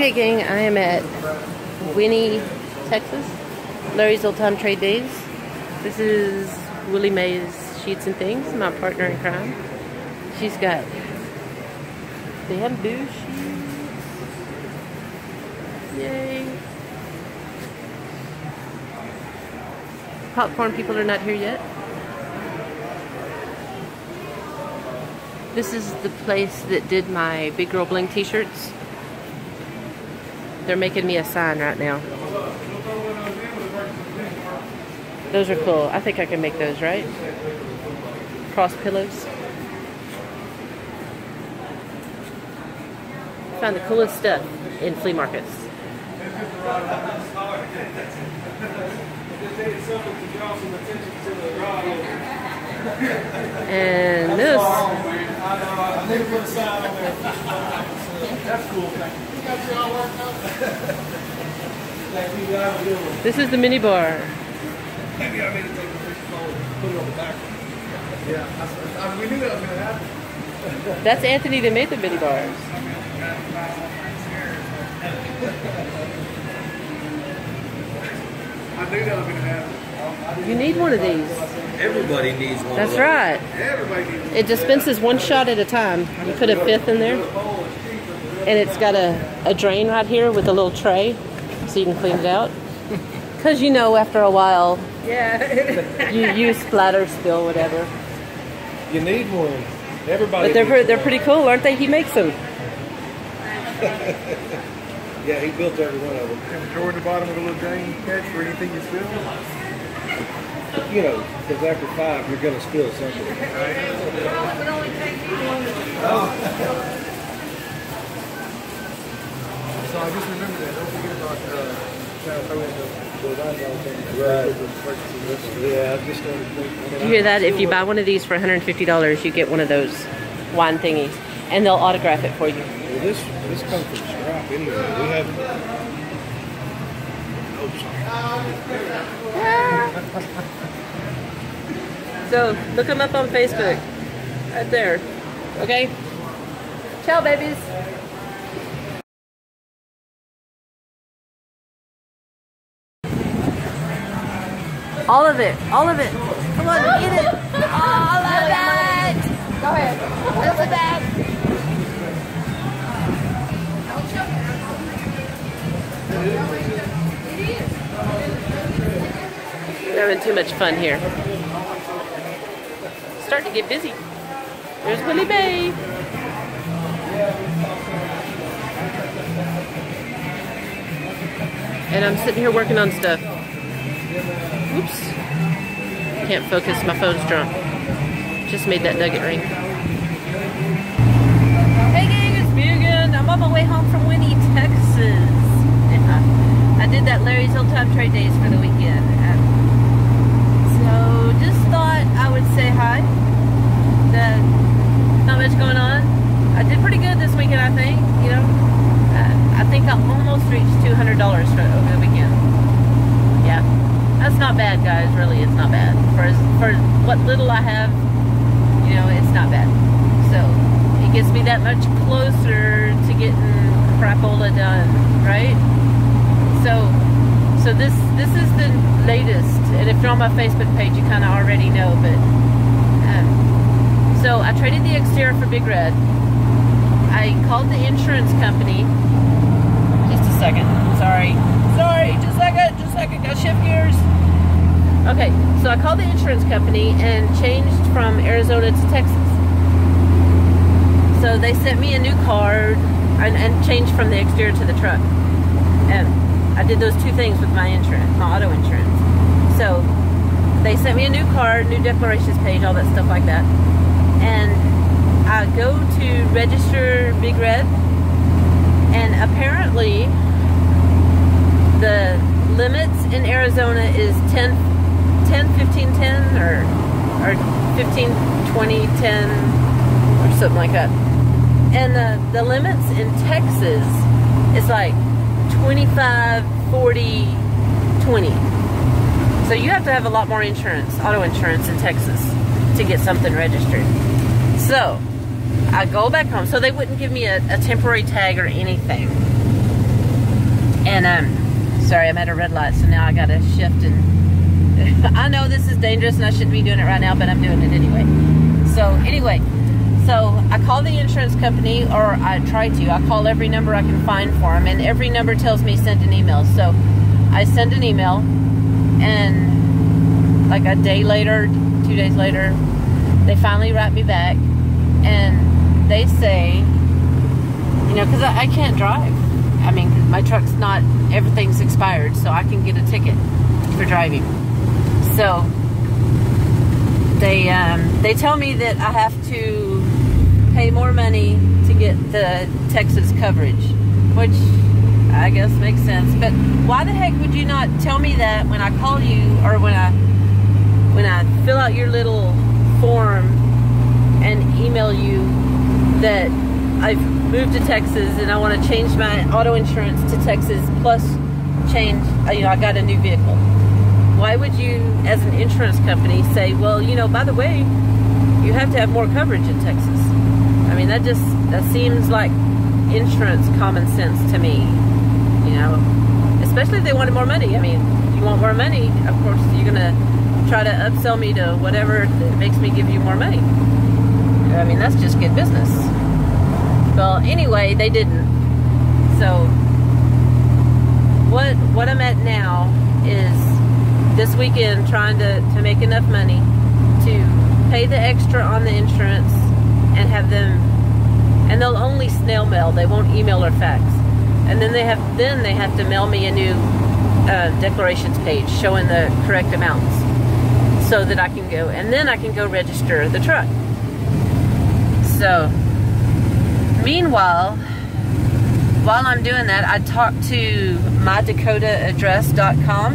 Okay, gang, I am at Winnie, Texas. Larry's Old Time Trade Days. This is Willie Mae's Sheets and Things, my partner in crime. She's got bamboo sheets. Yay. Popcorn people are not here yet. This is the place that did my Big Girl Bling t-shirts. They're making me a sign right now. Those are cool. I think I can make those, right? Cross pillows. Found the coolest stuff in flea markets. And this. This is the mini bar. Maybe I made it take a picture and put it on the back. Yeah, we knew that was going to happen. That's Anthony that made the mini bars. I knew that was going to happen. You need one of these. Everybody needs one. That's right. Everybody needs one. It dispenses one shot at a time. You put a fifth in there. And it's got a drain right here with a little tray so you can clean it out. Because you know after a while, you splatter, spill, whatever. You need one. Everybody. But they're pretty cool, aren't they? He makes them. Yeah, he built every one of them. And toward the bottom of the little drain catch for anything you spill. You know, because after 5, you're going to spill something. So I just remember that. Don't forget about trying to throw in the right. Yeah, I just started thinking. Did you hear that? If you buy one of these for $150, you get one of those wine thingies. And they'll autograph it for you. Well, this comes from scrap anyway. We have. So, look them up on Facebook. Right there. Okay? Ciao, babies. All of it. All of it. Come on, eat it. All of it. Go ahead. All of that. We're having too much fun here. Starting to get busy. There's Willie Mae. And I'm sitting here working on stuff. Oops. Can't focus, my phone's drunk. Just made that nugget ring. Hey gang, it's me again. I'm on my way home from Winnie, Texas. I did that Larry's Old Time Trade Days for the weekend. So just thought I would say hi. Not much going on. I did pretty good this weekend, I think. You know, I think I almost reached $200 over the weekend. Yeah. That's not bad, guys. Really, it's not bad. For what little I have, you know, it's not bad. So, it gets me that much closer to getting crapola done, right? So this is the latest. And if you're on my Facebook page, you kind of already know. But so I traded the exterior for Big Red. I called the insurance company. Just a second. Sorry, just a second, gotta shift gears. Okay, so I called the insurance company and changed from Arizona to Texas. So they sent me a new card and changed from the exterior to the truck. And I did those two things with my insurance, my auto insurance. So they sent me a new card, new declarations page, all that stuff like that. And I go to register Big Red, and apparently the limits in Arizona is 10, 15, 10, or 15, 20, 10, or something like that. And the limits in Texas is like 25, 40, 20. So you have to have a lot more insurance, auto insurance in Texas to get something registered. So I go back home. So they wouldn't give me a temporary tag or anything. And sorry, I'm at a red light, so now I gotta shift. And I know this is dangerous and I shouldn't be doing it right now, but I'm doing it anyway. So I call the insurance company, or I try to. I call every number I can find for them, and every number tells me send an email. So I send an email, and like a day later, 2 days later, they finally write me back, and they say, you know, because I can't drive. I mean, my truck's not, everything's expired, so I can get a ticket for driving. So they tell me that I have to pay more money to get the Texas coverage, which I guess makes sense. But why the heck would you not tell me that when I call you, or when I fill out your little form and email you that I've moved to Texas and I want to change my auto insurance to Texas, plus change, you know, I got a new vehicle. Why would you, as an insurance company, say, well, you know, by the way, you have to have more coverage in Texas? I mean, that seems like insurance common sense to me, you know, especially if they wanted more money. I mean, if you want more money, of course, you're going to try to upsell me to whatever that makes me give you more money. I mean, that's just good business. Well, anyway, they didn't. So what I'm at now is this weekend trying to make enough money to pay the extra on the insurance and have them, and they'll only snail mail, they won't email or fax, and then they have to mail me a new declarations page showing the correct amounts, so that I can go, and then I can go register the truck. So meanwhile, while I'm doing that, I talked to mydakotaaddress.com,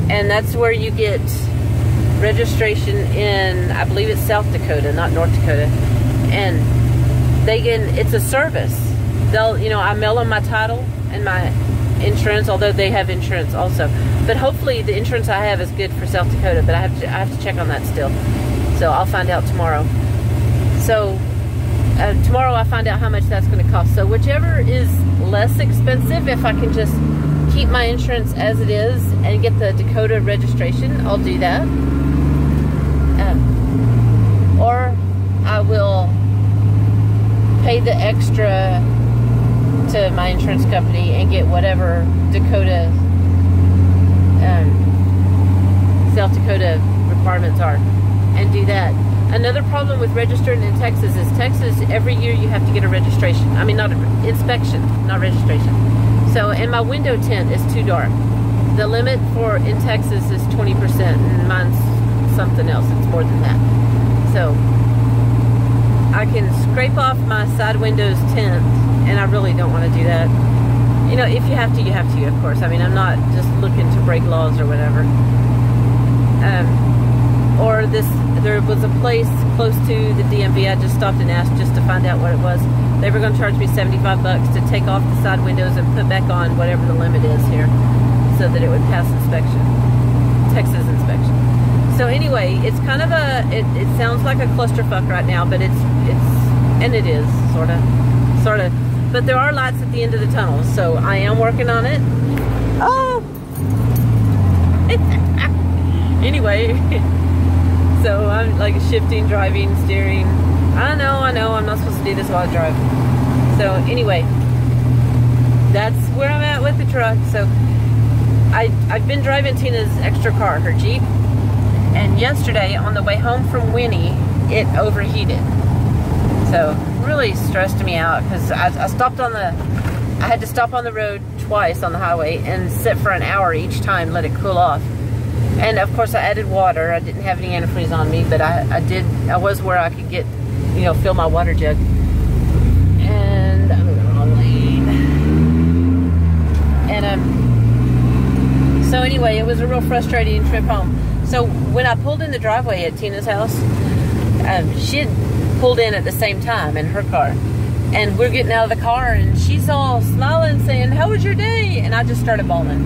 and that's where you get registration in, I believe it's South Dakota, not North Dakota. And it's a service. They'll, you know, I mail them my title and my insurance, although they have insurance also. But hopefully the insurance I have is good for South Dakota, but I have to check on that still. So I'll find out tomorrow. So tomorrow I find out how much that's going to cost. So whichever is less expensive, if I can just keep my insurance as it is and get the Dakota registration, I'll do that. Or I will pay the extra to my insurance company and get whatever Dakota, South Dakota requirements are, and do that. Another problem with registering in Texas is every year you have to get a registration. I mean, not an inspection, not registration. So, and my window tint is too dark. The limit in Texas is 20%, and mine's something else. It's more than that. So I can scrape off my side windows tint, and I really don't want to do that. You know, if you have to, you have to, of course. I mean, I'm not just looking to break laws or whatever. There was a place close to the DMV. I just stopped and asked just to find out what it was. They were going to charge me $75 to take off the side windows and put back on whatever the limit is here, so that it would pass inspection, Texas inspection. So anyway, it's kind of it sounds like a clusterfuck right now, but and it is sort of. But there are lights at the end of the tunnel, so I am working on it. Oh. Anyway, so I'm like shifting, driving, steering. I know, I'm not supposed to do this while I drive. So anyway, that's where I'm at with the truck. So I've been driving Tina's extra car, her Jeep, and yesterday on the way home from Winnie, it overheated. So really stressed me out, because I had to stop on the road twice on the highway and sit for an hour each time, let it cool off. And of course I added water. I didn't have any antifreeze on me, but I was where I could get, you know, fill my water jug. And I'm in the wrong lane. And so anyway, it was a real frustrating trip home. So when I pulled in the driveway at Tina's house, she had pulled in at the same time in her car. And we're getting out of the car, and she's all smiling, saying, "How was your day?" And I just started bawling.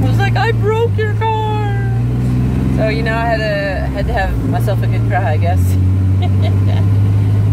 I was like, "I broke your car." So, you know, I had to have myself a good cry, I guess.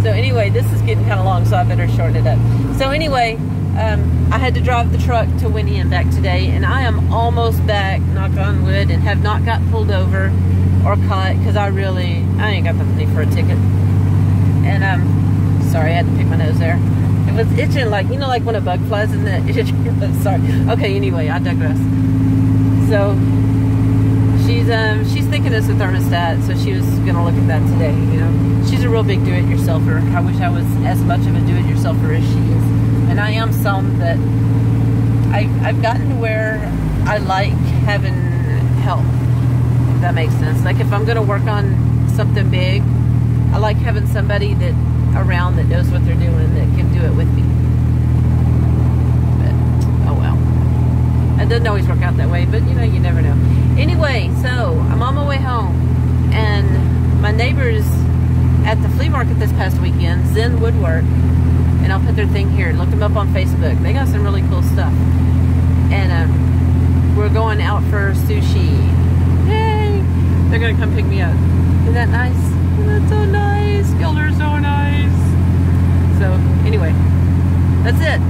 So anyway, this is getting kind of long, so I better shorten it up. So anyway, I had to drive the truck to Winnie and back today, and I am almost back, knock on wood, and have not got pulled over or caught, because I ain't got the money for a ticket. And sorry, I had to pick my nose there. It was itching, like, you know, like when a bug flies in the sorry. Okay, anyway, I digress. So she's thinking it's a thermostat, so she was gonna look at that today. You know, she's a real big do-it-yourselfer. I wish I was as much of a do-it-yourselfer as she is, and I am some that I've gotten to where I like having help. If that makes sense. Like if I'm gonna work on something big, I like having somebody that around that knows what they're doing, that can do it with me. But oh well, it doesn't always work out that way, but you know, you never know. Anyway, so I'm on my way home, and my neighbors at the flea market this past weekend, Zen Woodwork, and I'll put their thing here, look them up on Facebook, they got some really cool stuff. And we're going out for sushi. Yay! They're gonna come pick me up. Isn't that nice? That's so nice. Y'all are so nice. So anyway, that's it.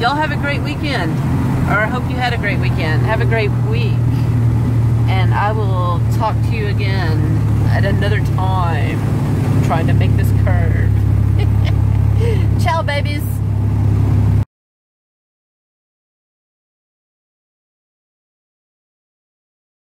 Y'all have a great weekend, or I hope you had a great weekend. Have a great week, and I will talk to you again at another time. I'm trying to make this curve. Ciao, babies.